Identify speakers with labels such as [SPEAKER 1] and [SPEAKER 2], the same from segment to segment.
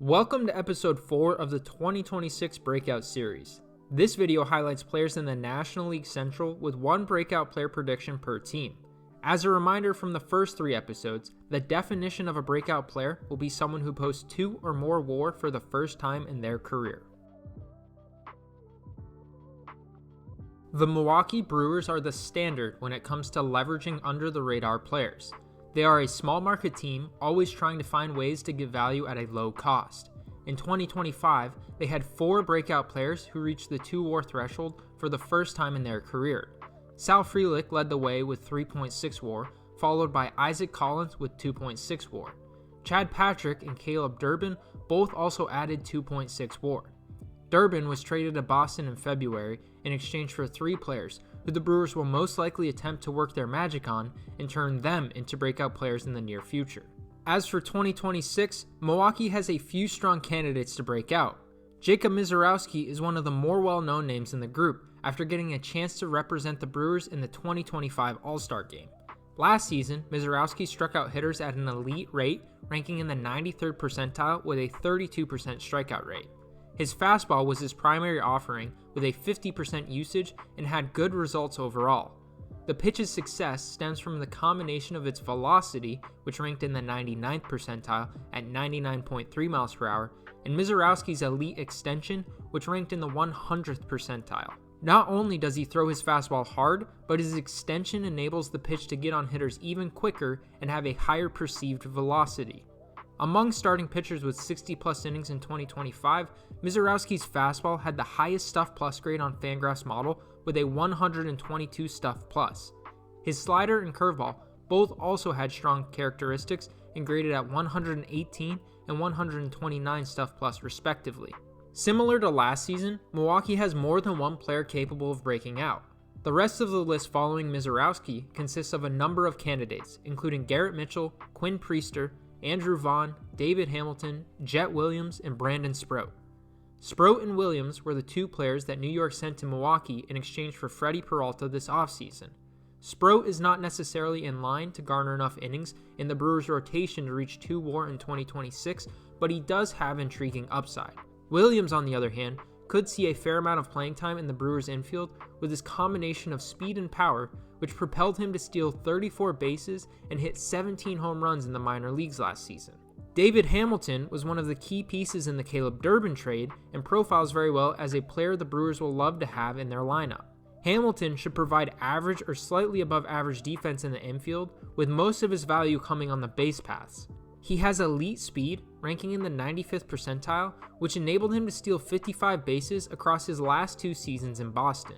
[SPEAKER 1] Welcome to episode 4 of the 2026 Breakout series. This video highlights players in the National League Central with one breakout player prediction per team. As a reminder from the first 3 episodes, the definition of a breakout player will be someone who posts 2 or more WAR for the first time in their career. The Milwaukee Brewers are the standard when it comes to leveraging under-the-radar players. They are a small market team, always trying to find ways to get value at a low cost. In 2025, they had 4 breakout players who reached the 2 WAR threshold for the first time in their career. Sal Frelick led the way with 3.6 WAR, followed by Isaac Collins with 2.6 WAR. Chad Patrick and Caleb Durbin both also added 2.6 WAR. Durbin was traded to Boston in February in exchange for 3 players, who the Brewers will most likely attempt to work their magic on and turn them into breakout players in the near future. As for 2026, Milwaukee has a few strong candidates to break out. Jacob Misiorowski is one of the more well-known names in the group after getting a chance to represent the Brewers in the 2025 All-Star Game. Last season, Misiorowski struck out hitters at an elite rate, ranking in the 93rd percentile with a 32% strikeout rate. His fastball was his primary offering with a 50% usage and had good results overall. The pitch's success stems from the combination of its velocity, which ranked in the 99th percentile at 99.3 miles per hour, and Misiorowski's elite extension, which ranked in the 100th percentile. Not only does he throw his fastball hard, but his extension enables the pitch to get on hitters even quicker and have a higher perceived velocity. Among starting pitchers with 60-plus innings in 2025, Misiorowski's fastball had the highest Stuff Plus grade on FanGraphs model with a 122 Stuff Plus. His slider and curveball both also had strong characteristics and graded at 118 and 129 Stuff Plus respectively. Similar to last season, Milwaukee has more than one player capable of breaking out. The rest of the list following Misiorowski consists of a number of candidates, including Garrett Mitchell, Quinn Priester, Andrew Vaughn, David Hamilton, Jet Williams, and Brandon Sproat. Sproat and Williams were the 2 players that New York sent to Milwaukee in exchange for Freddie Peralta this offseason. Sproat is not necessarily in line to garner enough innings in the Brewers' rotation to reach 2 WAR in 2026, but he does have intriguing upside. Williams, on the other hand, could see a fair amount of playing time in the Brewers' infield with his combination of speed and power, which propelled him to steal 34 bases and hit 17 home runs in the minor leagues last season. David Hamilton was one of the key pieces in the Caleb Durbin trade and profiles very well as a player the Brewers will love to have in their lineup. Hamilton should provide average or slightly above average defense in the infield, with most of his value coming on the base paths. He has elite speed, ranking in the 95th percentile, which enabled him to steal 55 bases across his last 2 seasons in Boston.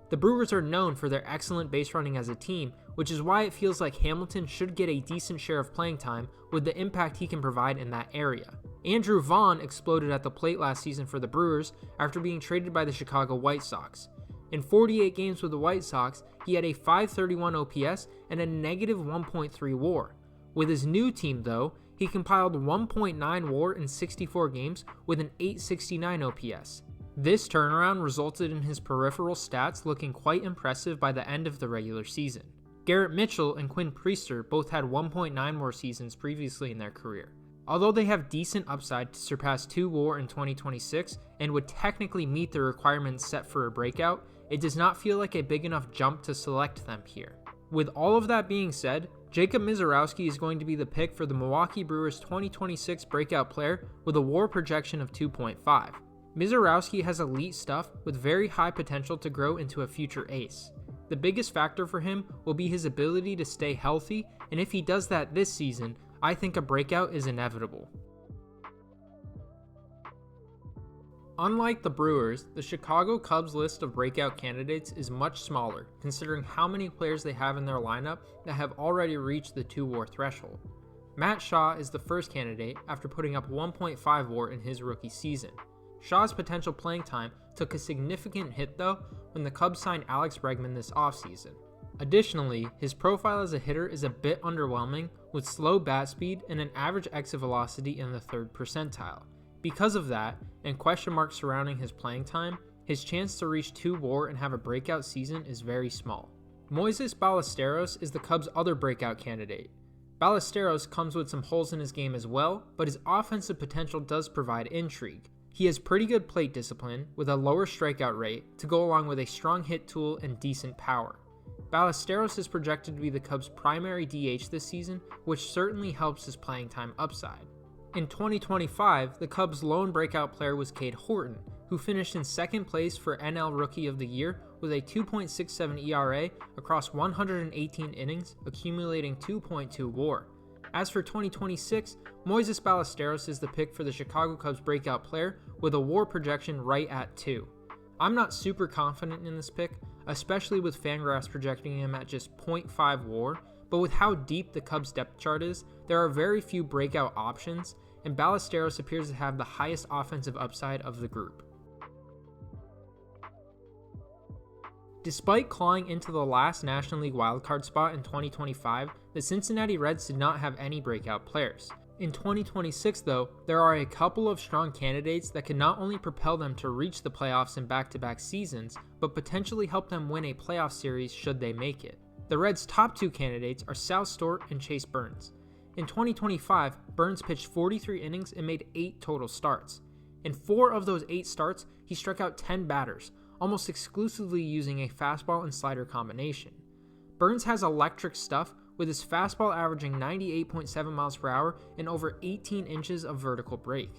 [SPEAKER 1] The Brewers are known for their excellent base running as a team, which is why it feels like Hamilton should get a decent share of playing time with the impact he can provide in that area. Andrew Vaughn exploded at the plate last season for the Brewers after being traded by the Chicago White Sox. In 48 games with the White Sox, he had a .531 OPS and a negative 1.3 WAR. With his new team, though, he compiled 1.9 WAR in 64 games with an .869 OPS. This turnaround resulted in his peripheral stats looking quite impressive by the end of the regular season. Garrett Mitchell and Quinn Priester both had 1.9 WAR seasons previously in their career. Although they have decent upside to surpass 2 WAR in 2026 and would technically meet the requirements set for a breakout, it does not feel like a big enough jump to select them here. With all of that being said, Jacob Misiorowski is going to be the pick for the Milwaukee Brewers 2026 breakout player with a WAR projection of 2.5. Misiorowski has elite stuff with very high potential to grow into a future ace. The biggest factor for him will be his ability to stay healthy, and if he does that this season, I think a breakout is inevitable. Unlike the Brewers, the Chicago Cubs list of breakout candidates is much smaller, considering how many players they have in their lineup that have already reached the 2 WAR threshold. Matt Shaw is the first candidate after putting up 1.5 WAR in his rookie season. Shaw's potential playing time took a significant hit though when the Cubs signed Alex Bregman this offseason. Additionally, his profile as a hitter is a bit underwhelming with slow bat speed and an average exit velocity in the 3rd percentile. Because of that, and question marks surrounding his playing time, his chance to reach 2 WAR and have a breakout season is very small. Moises Ballesteros is the Cubs' other breakout candidate. Ballesteros comes with some holes in his game as well, but his offensive potential does provide intrigue. He has pretty good plate discipline with a lower strikeout rate to go along with a strong hit tool and decent power. Ballesteros is projected to be the Cubs' primary DH this season, which certainly helps his playing time upside. In 2025, the Cubs' lone breakout player was Cade Horton, who finished in second place for NL Rookie of the Year with a 2.67 ERA across 118 innings, accumulating 2.2 WAR. As for 2026, Moises Ballesteros is the pick for the Chicago Cubs breakout player with a WAR projection right at 2. I'm not super confident in this pick, especially with FanGraphs projecting him at just 0.5 WAR, but with how deep the Cubs depth chart is, there are very few breakout options, and Ballesteros appears to have the highest offensive upside of the group. Despite clawing into the last National League wildcard spot in 2025, the Cincinnati Reds did not have any breakout players. In 2026, though, there are a couple of strong candidates that can not only propel them to reach the playoffs in back-to-back seasons, but potentially help them win a playoff series should they make it. The Reds' top two candidates are Sal Stort and Chase Burns. In 2025, Burns pitched 43 innings and made 8 total starts. In 4 of those 8 starts, he struck out 10 batters, almost exclusively using a fastball and slider combination. Burns has electric stuff, with his fastball averaging 98.7 miles per hour and over 18 inches of vertical break.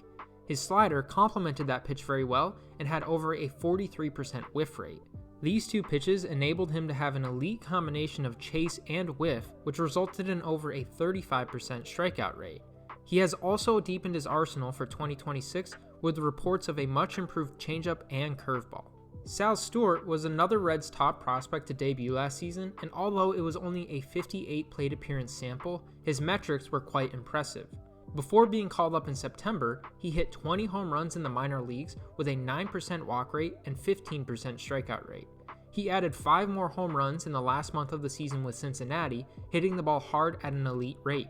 [SPEAKER 1] His slider complemented that pitch very well and had over a 43% whiff rate. These two pitches enabled him to have an elite combination of chase and whiff, which resulted in over a 35% strikeout rate. He has also deepened his arsenal for 2026 with reports of a much improved changeup and curveball. Sal Stort was another Reds' top prospect to debut last season, and although it was only a 58 plate appearance sample, his metrics were quite impressive. Before being called up in September, he hit 20 home runs in the minor leagues with a 9% walk rate and 15% strikeout rate. He added 5 more home runs in the last month of the season with Cincinnati, hitting the ball hard at an elite rate.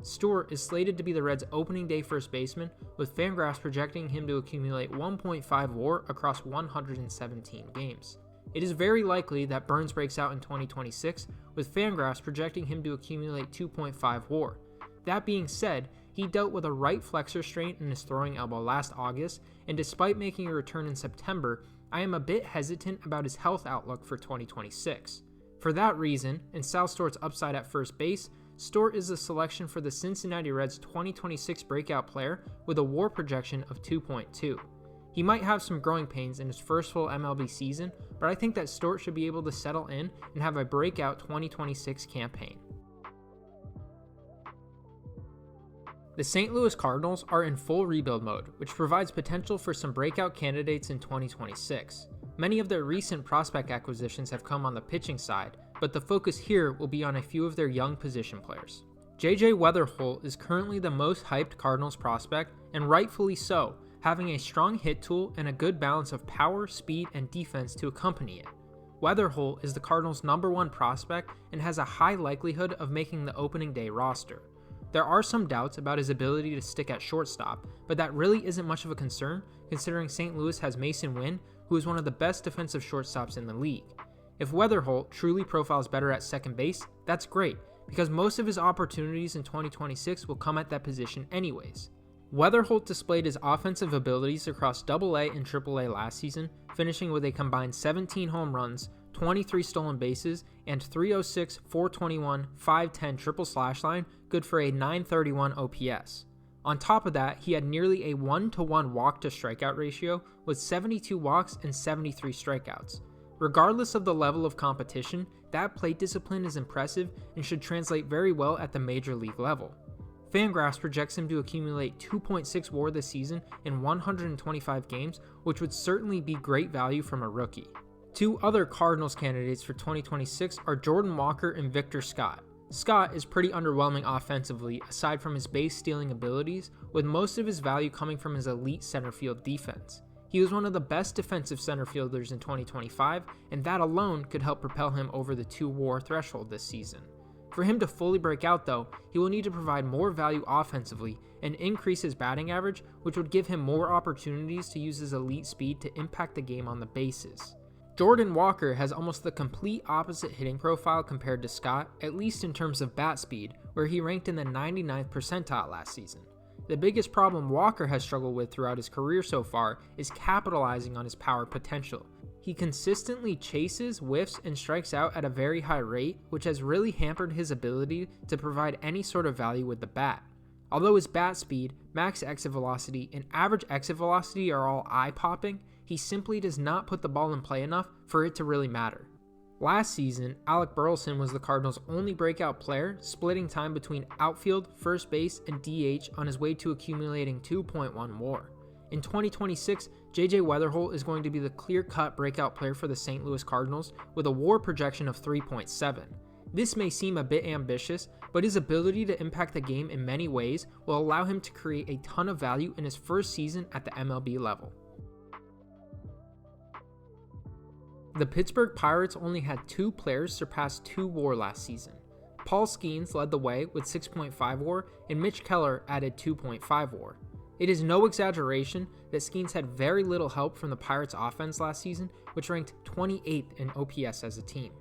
[SPEAKER 1] Stort is slated to be the Reds' opening day first baseman, with FanGraphs projecting him to accumulate 1.5 WAR across 117 games. It is very likely that Burns breaks out in 2026, with FanGraphs projecting him to accumulate 2.5 WAR. That being said, he dealt with a right flexor strain in his throwing elbow last August, and despite making a return in September, I am a bit hesitant about his health outlook for 2026. For that reason, and Sal Stort's upside at first base, Stort is a selection for the Cincinnati Reds 2026 breakout player with a WAR projection of 2.2. He might have some growing pains in his first full MLB season, but I think that Stort should be able to settle in and have a breakout 2026 campaign. The St. Louis Cardinals are in full rebuild mode, which provides potential for some breakout candidates in 2026. Many of their recent prospect acquisitions have come on the pitching side, but the focus here will be on a few of their young position players. J.J. Weatherholt is currently the most hyped Cardinals prospect, and rightfully so, having a strong hit tool and a good balance of power, speed, and defense to accompany it. Weatherholt is the Cardinals' #1 prospect and has a high likelihood of making the opening day roster. There are some doubts about his ability to stick at shortstop, but that really isn't much of a concern considering St. Louis has Mason Wynn, who is one of the best defensive shortstops in the league. If Weatherholt truly profiles better at second base, that's great, because most of his opportunities in 2026 will come at that position anyways. Weatherholt displayed his offensive abilities across AA and AAA last season, finishing with a combined 17 home runs, 23 stolen bases, and 306, 421, 510 triple slash line, good for a 931 OPS. On top of that, he had nearly a 1-to-1 walk-to-strikeout ratio with 72 walks and 73 strikeouts. Regardless of the level of competition, that plate discipline is impressive and should translate very well at the major league level. FanGraphs projects him to accumulate 2.6 WAR this season in 125 games, which would certainly be great value from a rookie. 2 other Cardinals candidates for 2026 are Jordan Walker and Victor Scott. Scott is pretty underwhelming offensively aside from his base stealing abilities, with most of his value coming from his elite center field defense. He was one of the best defensive center fielders in 2025, and that alone could help propel him over the 2 WAR threshold this season. For him to fully break out though, he will need to provide more value offensively and increase his batting average, which would give him more opportunities to use his elite speed to impact the game on the bases. Jordan Walker has almost the complete opposite hitting profile compared to Scott, at least in terms of bat speed, where he ranked in the 99th percentile last season. The biggest problem Walker has struggled with throughout his career so far is capitalizing on his power potential. He consistently chases, whiffs, and strikes out at a very high rate, which has really hampered his ability to provide any sort of value with the bat. Although his bat speed, max exit velocity, and average exit velocity are all eye-popping, he simply does not put the ball in play enough for it to really matter. Last season, Alec Burleson was the Cardinals' only breakout player, splitting time between outfield, first base, and DH on his way to accumulating 2.1 WAR. In 2026, JJ Weatherholt is going to be the clear-cut breakout player for the St. Louis Cardinals with a WAR projection of 3.7. This may seem a bit ambitious, but his ability to impact the game in many ways will allow him to create a ton of value in his first season at the MLB level. The Pittsburgh Pirates only had 2 players surpass 2 WAR last season. Paul Skeens led the way with 6.5 WAR, and Mitch Keller added 2.5 WAR. It is no exaggeration that Skeens had very little help from the Pirates' offense last season, which ranked 28th in OPS as a team.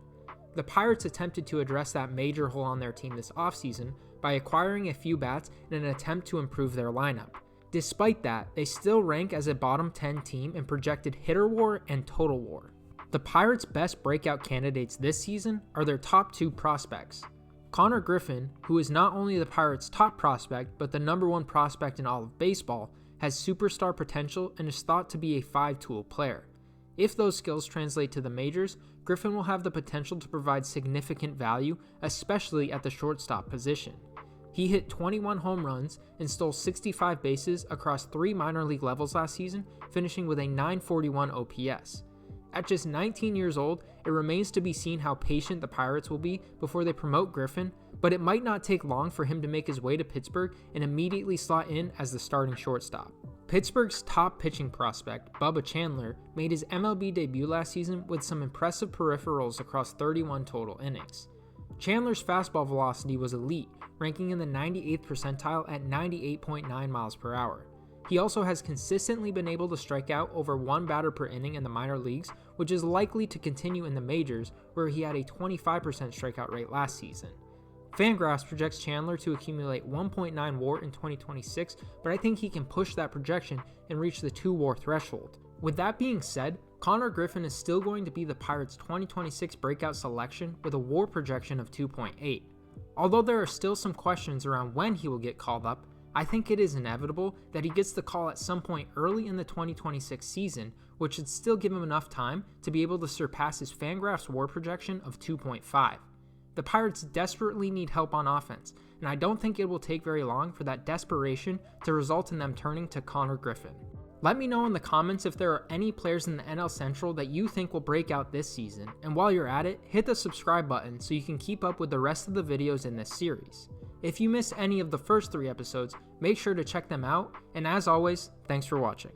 [SPEAKER 1] The Pirates attempted to address that major hole on their team this offseason by acquiring a few bats in an attempt to improve their lineup. Despite that, they still rank as a bottom 10 team in projected hitter WAR and total WAR. The Pirates' best breakout candidates this season are their top 2 prospects. Connor Griffin, who is not only the Pirates' top prospect but the number 1 prospect in all of baseball, has superstar potential and is thought to be a 5-tool player. If those skills translate to the majors, Griffin will have the potential to provide significant value, especially at the shortstop position. He hit 21 home runs and stole 65 bases across 3 minor league levels last season, finishing with a 941 OPS. At just 19 years old, it remains to be seen how patient the Pirates will be before they promote Griffin, but it might not take long for him to make his way to Pittsburgh and immediately slot in as the starting shortstop. Pittsburgh's top pitching prospect, Bubba Chandler, made his MLB debut last season with some impressive peripherals across 31 total innings. Chandler's fastball velocity was elite, ranking in the 98th percentile at 98.9 miles per hour. He also has consistently been able to strike out over 1 batter per inning in the minor leagues, which is likely to continue in the majors, where he had a 25% strikeout rate last season. FanGraphs projects Chandler to accumulate 1.9 WAR in 2026, but I think he can push that projection and reach the 2 WAR threshold. With that being said, Connor Griffin is still going to be the Pirates' 2026 breakout selection with a WAR projection of 2.8. Although there are still some questions around when he will get called up, I think it is inevitable that he gets the call at some point early in the 2026 season, which should still give him enough time to be able to surpass his FanGraphs WAR projection of 2.5. The Pirates desperately need help on offense, and I don't think it will take very long for that desperation to result in them turning to Connor Griffin. Let me know in the comments if there are any players in the NL Central that you think will break out this season, and while you're at it, hit the subscribe button so you can keep up with the rest of the videos in this series. If you missed any of the first 3 episodes, make sure to check them out, and as always, thanks for watching.